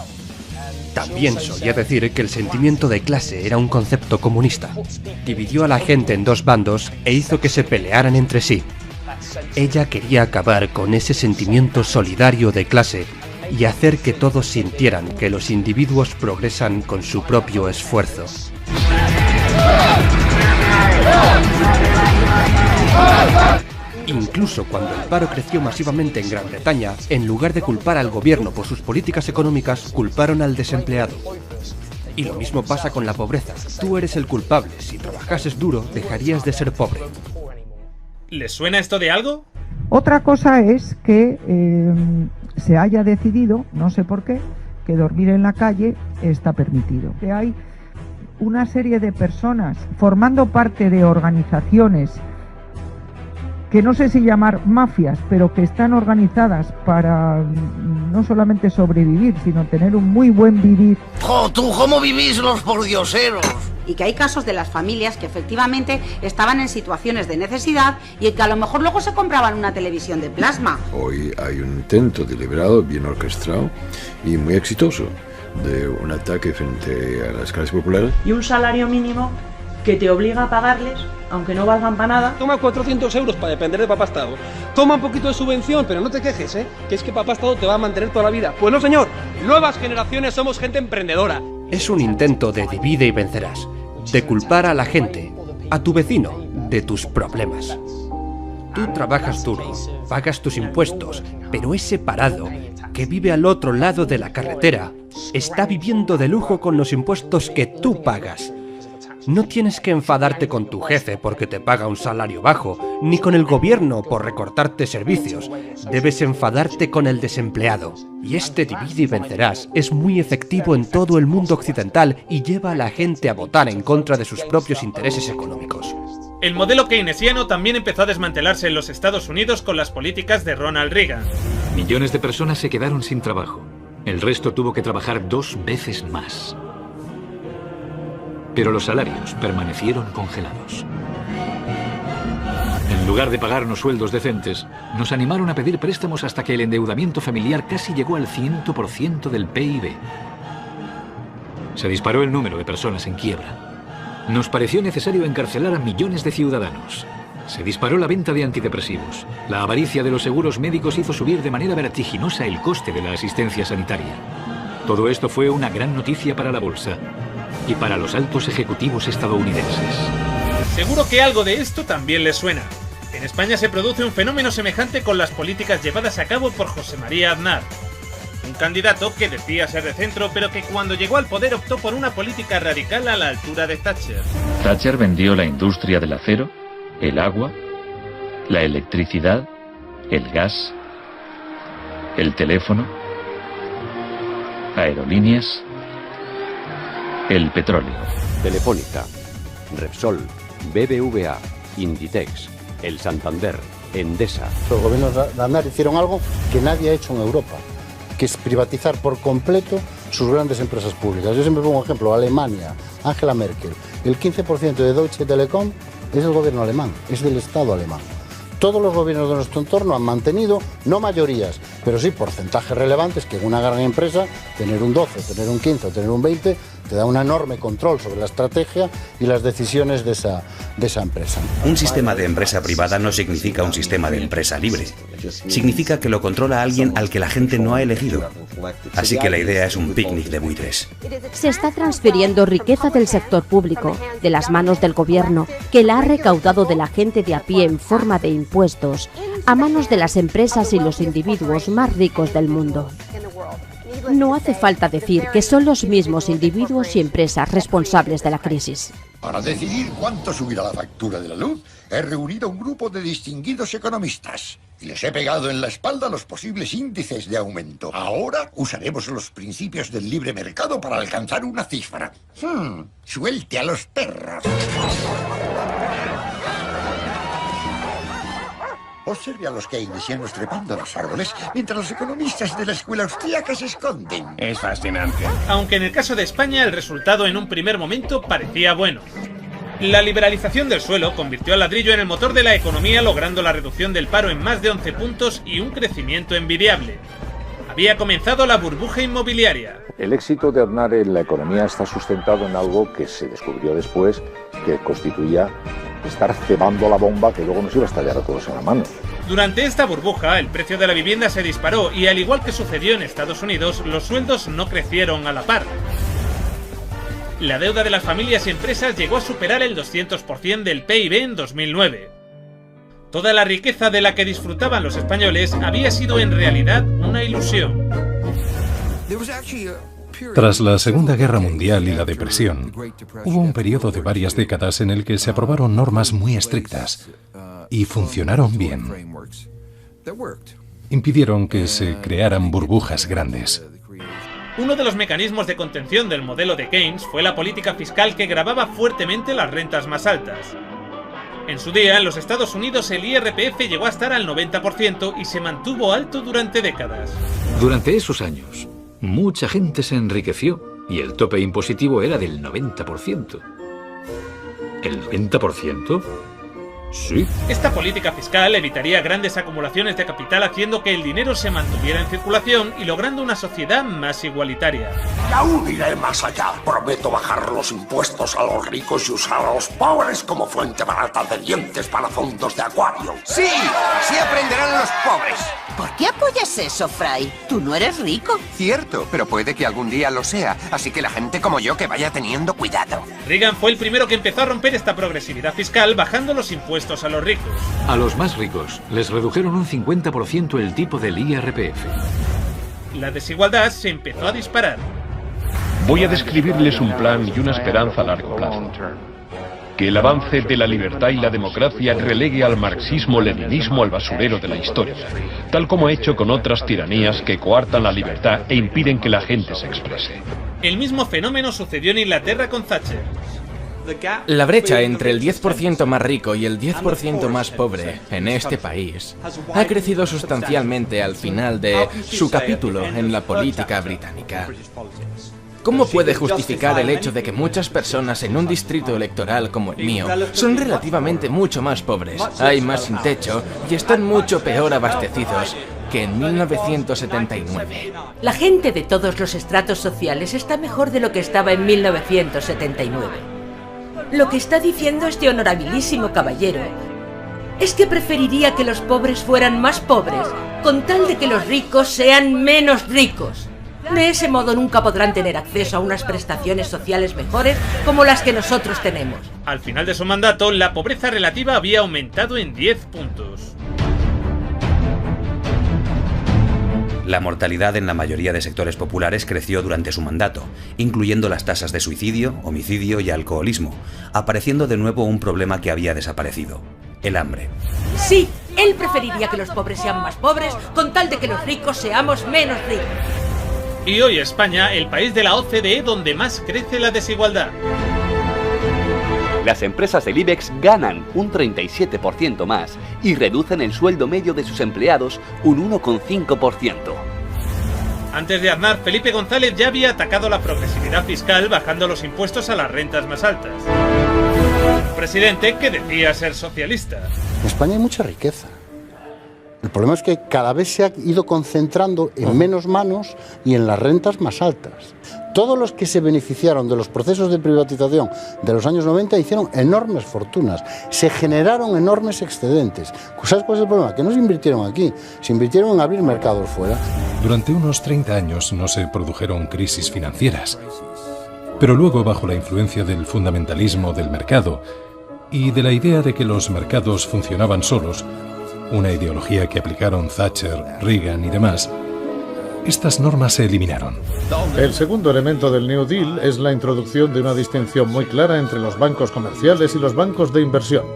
También solía decir que el sentimiento de clase era un concepto comunista. Dividió a la gente en 2 bandos e hizo que se pelearan entre sí. Ella quería acabar con ese sentimiento solidario de clase y hacer que todos sintieran que los individuos progresan con su propio esfuerzo. Incluso cuando el paro creció masivamente en Gran Bretaña, en lugar de culpar al gobierno por sus políticas económicas, culparon al desempleado. Y lo mismo pasa con la pobreza. Tú eres el culpable. Si trabajases duro, dejarías de ser pobre. ¿Les suena esto de algo? Otra cosa es que se haya decidido, no sé por qué, que dormir en la calle está permitido. Que hay una serie de personas formando parte de organizaciones que no sé si llamar mafias, pero que están organizadas para no solamente sobrevivir, sino tener un muy buen vivir. ¡Jo, tú, cómo vivís los pordioseros! Y que hay casos de las familias que efectivamente estaban en situaciones de necesidad y que a lo mejor luego se compraban una televisión de plasma. Hoy hay un intento deliberado, bien orquestado y muy exitoso de un ataque frente a las clases populares. Y un salario mínimo que te obliga a pagarles, aunque no valgan para nada. Toma 400 euros para depender de papá Estado. Toma un poquito de subvención, pero no te quejes, que es que papá Estado te va a mantener toda la vida. Pues no, señor. Nuevas generaciones somos gente emprendedora. Es un intento de divide y vencerás, de culpar a la gente, a tu vecino, de tus problemas. Tú trabajas duro, pagas tus impuestos, pero ese parado, que vive al otro lado de la carretera, está viviendo de lujo con los impuestos que tú pagas. No tienes que enfadarte con tu jefe porque te paga un salario bajo, ni con el gobierno por recortarte servicios. Debes enfadarte con el desempleado. Y este divide y vencerás es muy efectivo en todo el mundo occidental y lleva a la gente a votar en contra de sus propios intereses económicos. El modelo keynesiano también empezó a desmantelarse en los Estados Unidos con las políticas de Ronald Reagan. Millones de personas se quedaron sin trabajo. El resto tuvo que trabajar 2 veces más. Pero los salarios permanecieron congelados. En lugar de pagarnos sueldos decentes, nos animaron a pedir préstamos hasta que el endeudamiento familiar casi llegó al 100% del PIB. Se disparó el número de personas en quiebra. Nos pareció necesario encarcelar a millones de ciudadanos. Se disparó la venta de antidepresivos. La avaricia de los seguros médicos hizo subir de manera vertiginosa el coste de la asistencia sanitaria. Todo esto fue una gran noticia para la bolsa y para los altos ejecutivos estadounidenses. Seguro que algo de esto también les suena. En España se produce un fenómeno semejante con las políticas llevadas a cabo por José María Aznar. Un candidato que decía ser de centro, pero que cuando llegó al poder optó por una política radical a la altura de Thatcher. Thatcher vendió la industria del acero, el agua, la electricidad, el gas, el teléfono, aerolíneas, el petróleo. Telefónica, Repsol, BBVA, Inditex, el Santander, Endesa. Los gobiernos de Aznar hicieron algo que nadie ha hecho en Europa, que es privatizar por completo sus grandes empresas públicas. Yo siempre pongo un ejemplo, Alemania, Angela Merkel. El 15% de Deutsche Telekom es del gobierno alemán, es del Estado alemán. Todos los gobiernos de nuestro entorno han mantenido, no mayorías, pero sí porcentajes relevantes, que en una gran empresa, tener un 12, tener un 15 o tener un 20, te da un enorme control sobre la estrategia y las decisiones de esa empresa. Un sistema de empresa privada no significa un sistema de empresa libre. Significa que lo controla alguien al que la gente no ha elegido. Así que la idea es un picnic de buitres. Se está transfiriendo riqueza del sector público, de las manos del gobierno, que la ha recaudado de la gente de a pie en forma de impuestos, a manos de las empresas y los individuos más ricos del mundo. No hace falta decir que son los mismos individuos y empresas responsables de la crisis. Para decidir cuánto subirá la factura de la luz, he reunido a un grupo de distinguidos economistas y les he pegado en la espalda los posibles índices de aumento. Ahora usaremos los principios del libre mercado para alcanzar una cifra. Suelte a los perros. Observe a los keynesianos trepando los árboles mientras los economistas de la escuela austríaca se esconden. Es fascinante. Aunque en el caso de España el resultado en un primer momento parecía bueno. La liberalización del suelo convirtió al ladrillo en el motor de la economía, logrando la reducción del paro en más de 11 puntos y un crecimiento envidiable. Había comenzado la burbuja inmobiliaria. El éxito de Aznar en la economía está sustentado en algo que se descubrió después, que constituía estar cebando la bomba que luego nos iba a estallar a todos en la mano. Durante esta burbuja, el precio de la vivienda se disparó y, al igual que sucedió en Estados Unidos, los sueldos no crecieron a la par. La deuda de las familias y empresas llegó a superar el 200% del PIB en 2009. Toda la riqueza de la que disfrutaban los españoles había sido en realidad una ilusión. Tras la Segunda Guerra Mundial y la Depresión, hubo un periodo de varias décadas en el que se aprobaron normas muy estrictas y funcionaron bien. Impidieron que se crearan burbujas grandes. Uno de los mecanismos de contención del modelo de Keynes fue la política fiscal que gravaba fuertemente las rentas más altas. En su día, en los Estados Unidos, el IRPF llegó a estar al 90% y se mantuvo alto durante décadas. Durante esos años, mucha gente se enriqueció y el tope impositivo era del 90%. ¿El 90%? Sí. Esta política fiscal evitaría grandes acumulaciones de capital, haciendo que el dinero se mantuviera en circulación y logrando una sociedad más igualitaria. Y aún iré más allá. Prometo bajar los impuestos a los ricos y usar a los pobres como fuente barata de dientes para fondos de acuario. ¡Sí! ¡Así aprenderán los pobres! ¿Por qué apoyas eso, Fry? ¿Tú no eres rico? Cierto, pero puede que algún día lo sea, así que la gente como yo que vaya teniendo cuidado. Reagan fue el primero que empezó a romper esta progresividad fiscal bajando los impuestos a los ricos. A los más ricos les redujeron un 50% el tipo del IRPF. La desigualdad se empezó a disparar. Voy a describirles un plan y una esperanza a largo plazo. Que el avance de la libertad y la democracia relegue al marxismo-leninismo al basurero de la historia, tal como ha hecho con otras tiranías que coartan la libertad e impiden que la gente se exprese. El mismo fenómeno sucedió en Inglaterra con Thatcher. La brecha entre el 10% más rico y el 10% más pobre en este país ha crecido sustancialmente al final de su capítulo en la política británica. ¿Cómo puede justificar el hecho de que muchas personas en un distrito electoral como el mío son relativamente mucho más pobres, hay más sin techo y están mucho peor abastecidos que en 1979? La gente de todos los estratos sociales está mejor de lo que estaba en 1979. Lo que está diciendo este honorabilísimo caballero es que preferiría que los pobres fueran más pobres con tal de que los ricos sean menos ricos. De ese modo nunca podrán tener acceso a unas prestaciones sociales mejores como las que nosotros tenemos. Al final de su mandato, la pobreza relativa había aumentado en 10 puntos. La mortalidad en la mayoría de sectores populares creció durante su mandato, incluyendo las tasas de suicidio, homicidio y alcoholismo, apareciendo de nuevo un problema que había desaparecido: el hambre. Sí, él preferiría que los pobres sean más pobres con tal de que los ricos seamos menos ricos. Y hoy España, el país de la OCDE donde más crece la desigualdad. Las empresas del IBEX ganan un 37% más y reducen el sueldo medio de sus empleados un 1,5%. Antes de Aznar, Felipe González ya había atacado la progresividad fiscal bajando los impuestos a las rentas más altas. Un presidente que decía ser socialista. En España hay mucha riqueza. El problema es que cada vez se ha ido concentrando en menos manos y en las rentas más altas. Todos los que se beneficiaron de los procesos de privatización de los años 90 hicieron enormes fortunas, se generaron enormes excedentes. ¿Sabes cuál es el problema? Que no se invirtieron aquí, se invirtieron en abrir mercados fuera. Durante unos 30 años no se produjeron crisis financieras, pero luego, bajo la influencia del fundamentalismo del mercado y de la idea de que los mercados funcionaban solos, una ideología que aplicaron Thatcher, Reagan y demás, estas normas se eliminaron. El segundo elemento del New Deal es la introducción de una distinción muy clara entre los bancos comerciales y los bancos de inversión.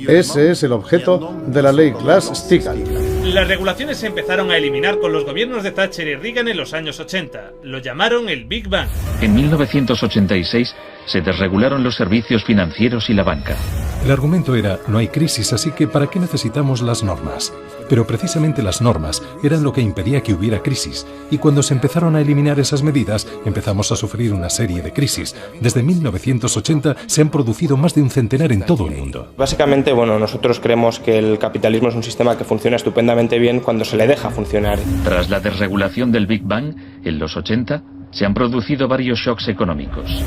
Ese es el objeto de la ley Glass-Steagall. Las regulaciones se empezaron a eliminar con los gobiernos de Thatcher y Reagan en los años 80. Lo llamaron el Big Bang. En 1986 se desregularon los servicios financieros y la banca. El argumento era: no hay crisis, así que ¿para qué necesitamos las normas? Pero precisamente las normas eran lo que impedía que hubiera crisis, y cuando se empezaron a eliminar esas medidas, empezamos a sufrir una serie de crisis. Desde 1980 se han producido más de un centenar en todo el mundo. Básicamente, nosotros creemos que el capitalismo es un sistema que funciona estupendamente bien cuando se le deja funcionar. Tras la desregulación del Big Bang, en los 80, se han producido varios shocks económicos.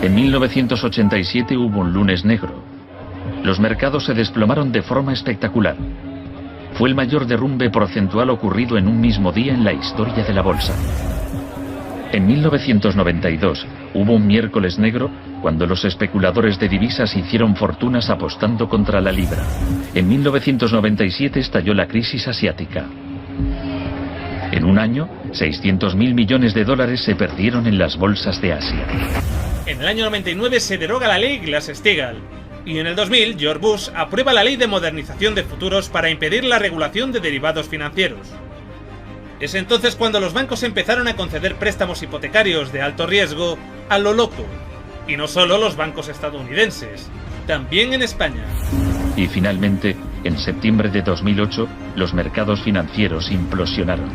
En 1987 hubo un lunes negro. Los mercados se desplomaron de forma espectacular. Fue el mayor derrumbe porcentual ocurrido en un mismo día en la historia de la bolsa. En 1992 hubo un miércoles negro cuando los especuladores de divisas hicieron fortunas apostando contra la libra. En 1997 estalló la crisis asiática. En un año, 600.000 millones de dólares se perdieron en las bolsas de Asia. En el año 99 se deroga la ley Glass-Steagall. Y en el 2000, George Bush aprueba la ley de modernización de futuros para impedir la regulación de derivados financieros. Es entonces cuando los bancos empezaron a conceder préstamos hipotecarios de alto riesgo a lo loco. Y no solo los bancos estadounidenses, también en España. Y finalmente, en septiembre de 2008, los mercados financieros implosionaron.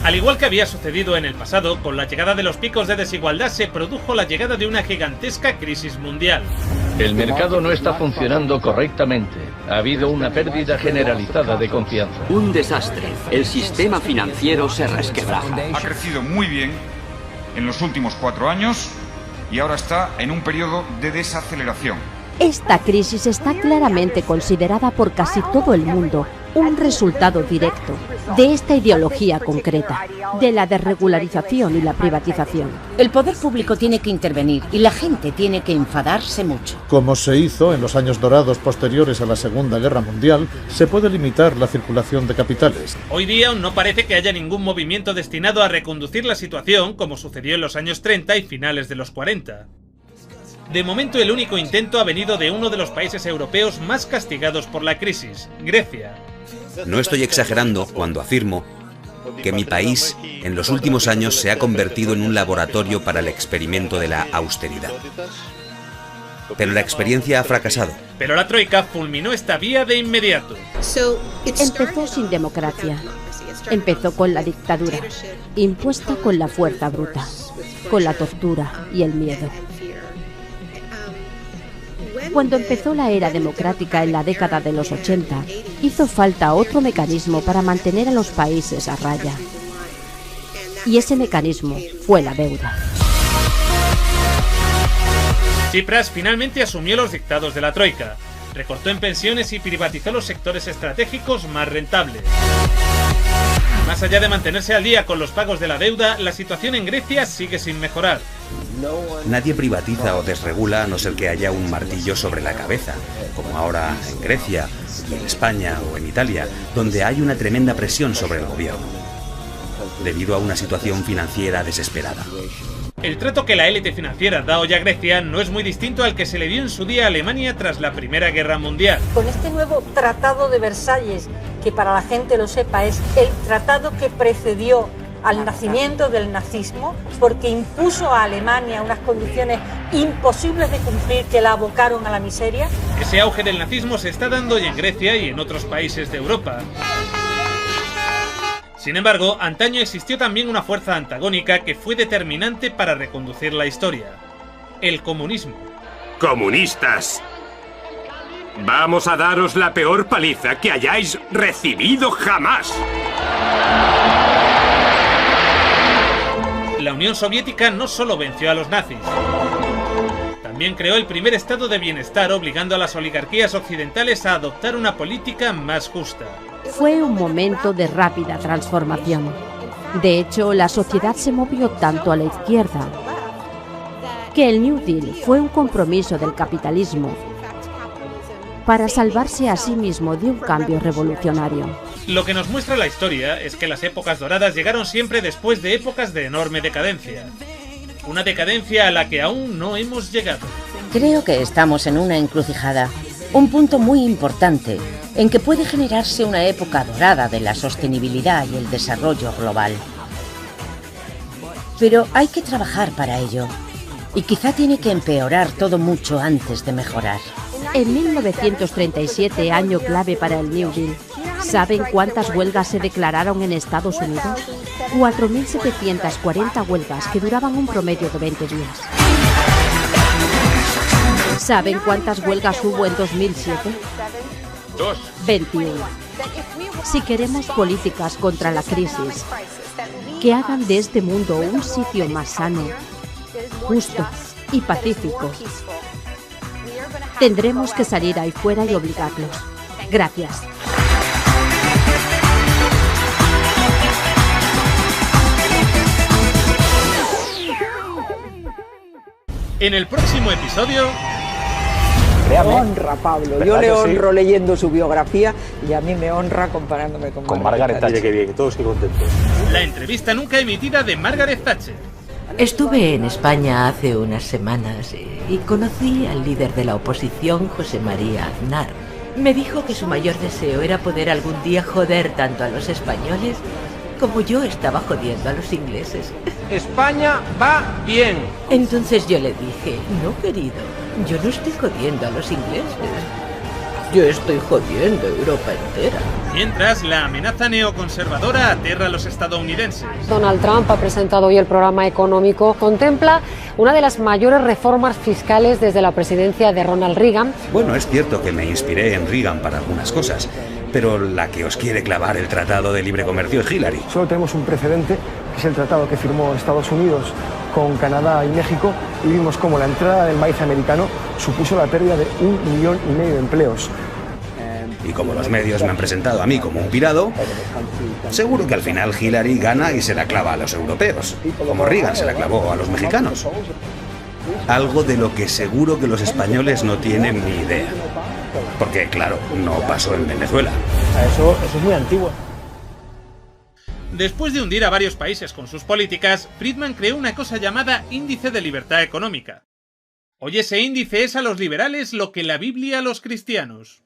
Al igual que había sucedido en el pasado, con la llegada de los picos de desigualdad se produjo la llegada de una gigantesca crisis mundial. El mercado no está funcionando correctamente. Ha habido una pérdida generalizada de confianza. Un desastre. El sistema financiero se resquebraja. Ha crecido muy bien en los últimos 4 años y ahora está en un periodo de desaceleración. Esta crisis está claramente considerada por casi todo el mundo un resultado directo de esta ideología concreta, de la desregularización y la privatización. El poder público tiene que intervenir y la gente tiene que enfadarse mucho. Como se hizo en los años dorados posteriores a la Segunda Guerra Mundial, se puede limitar la circulación de capitales. Hoy día aún no parece que haya ningún movimiento destinado a reconducir la situación como sucedió en los años 30 y finales de los 40. De momento el único intento ha venido de uno de los países europeos más castigados por la crisis, Grecia. No estoy exagerando cuando afirmo que mi país en los últimos años se ha convertido en un laboratorio para el experimento de la austeridad. Pero la experiencia ha fracasado. Pero la Troika fulminó esta vía de inmediato. Empezó sin democracia. Empezó con la dictadura, impuesta con la fuerza bruta, con la tortura y el miedo. Cuando empezó la era democrática en la década de los 80, hizo falta otro mecanismo para mantener a los países a raya. Y ese mecanismo fue la deuda. Tsipras finalmente asumió los dictados de la Troika, recortó en pensiones y privatizó los sectores estratégicos más rentables. Más allá de mantenerse al día con los pagos de la deuda, la situación en Grecia sigue sin mejorar. Nadie privatiza o desregula a no ser que haya un martillo sobre la cabeza, como ahora en Grecia, y en España o en Italia, donde hay una tremenda presión sobre el gobierno, debido a una situación financiera desesperada. El trato que la élite financiera da hoy a Grecia no es muy distinto al que se le dio en su día a Alemania tras la Primera Guerra Mundial. Con este nuevo Tratado de Versalles, que para la gente lo sepa es el tratado que precedió al nacimiento del nazismo, porque impuso a Alemania unas condiciones imposibles de cumplir que la abocaron a la miseria. Ese auge del nazismo se está dando hoy en Grecia y en otros países de Europa. Sin embargo, antaño existió también una fuerza antagónica que fue determinante para reconducir la historia: el comunismo. ¡Comunistas! Vamos a daros la peor paliza que hayáis recibido jamás. La Unión Soviética no solo venció a los nazis, también creó el primer estado de bienestar, obligando a las oligarquías occidentales a adoptar una política más justa. Fue un momento de rápida transformación. De hecho, la sociedad se movió tanto a la izquierda que el New Deal fue un compromiso del capitalismo para salvarse a sí mismo de un cambio revolucionario. Lo que nos muestra la historia es que las épocas doradas llegaron siempre después de épocas de enorme decadencia. Una decadencia a la que aún no hemos llegado. Creo que estamos en una encrucijada, un punto muy importante, en que puede generarse una época dorada de la sostenibilidad y el desarrollo global. Pero hay que trabajar para ello, y quizá tiene que empeorar todo mucho antes de mejorar. En 1937, año clave para el New Deal, ¿saben cuántas huelgas se declararon en Estados Unidos? 4.740 huelgas que duraban un promedio de 20 días. ¿Saben cuántas huelgas hubo en 2007? 21. Si queremos políticas contra la crisis que hagan de este mundo un sitio más sano, justo y pacíficos. Tendremos que salir ahí fuera y obligarlos. Gracias. En el próximo episodio... Honra, Pablo. Yo le honro leyendo su biografía y a mí me honra comparándome con Margaret Thatcher. Qué bien, todos qué contentos. La entrevista nunca emitida de Margaret Thatcher. Estuve en España hace unas semanas y conocí al líder de la oposición, José María Aznar. Me dijo que su mayor deseo era poder algún día joder tanto a los españoles como yo estaba jodiendo a los ingleses. España va bien. Entonces yo le dije, no querido, yo no estoy jodiendo a los ingleses. Yo estoy jodiendo a Europa entera. Mientras, la amenaza neoconservadora aterra a los estadounidenses. Donald Trump ha presentado hoy el programa económico. Contempla una de las mayores reformas fiscales desde la presidencia de Ronald Reagan. Bueno, es cierto que me inspiré en Reagan para algunas cosas, pero la que os quiere clavar el Tratado de Libre Comercio es Hillary. Solo tenemos un precedente, que es el tratado que firmó Estados Unidos con Canadá y México, y vimos cómo la entrada del maíz americano supuso la pérdida de 1,5 millones de empleos. Y como los medios me han presentado a mí como un pirado, seguro que al final Hillary gana y se la clava a los europeos, como Reagan se la clavó a los mexicanos. Algo de lo que seguro que los españoles no tienen ni idea. Porque, claro, no pasó en Venezuela. Eso es muy antiguo. Después de hundir a varios países con sus políticas, Friedman creó una cosa llamada Índice de Libertad Económica. Hoy ese índice es a los liberales lo que la Biblia a los cristianos.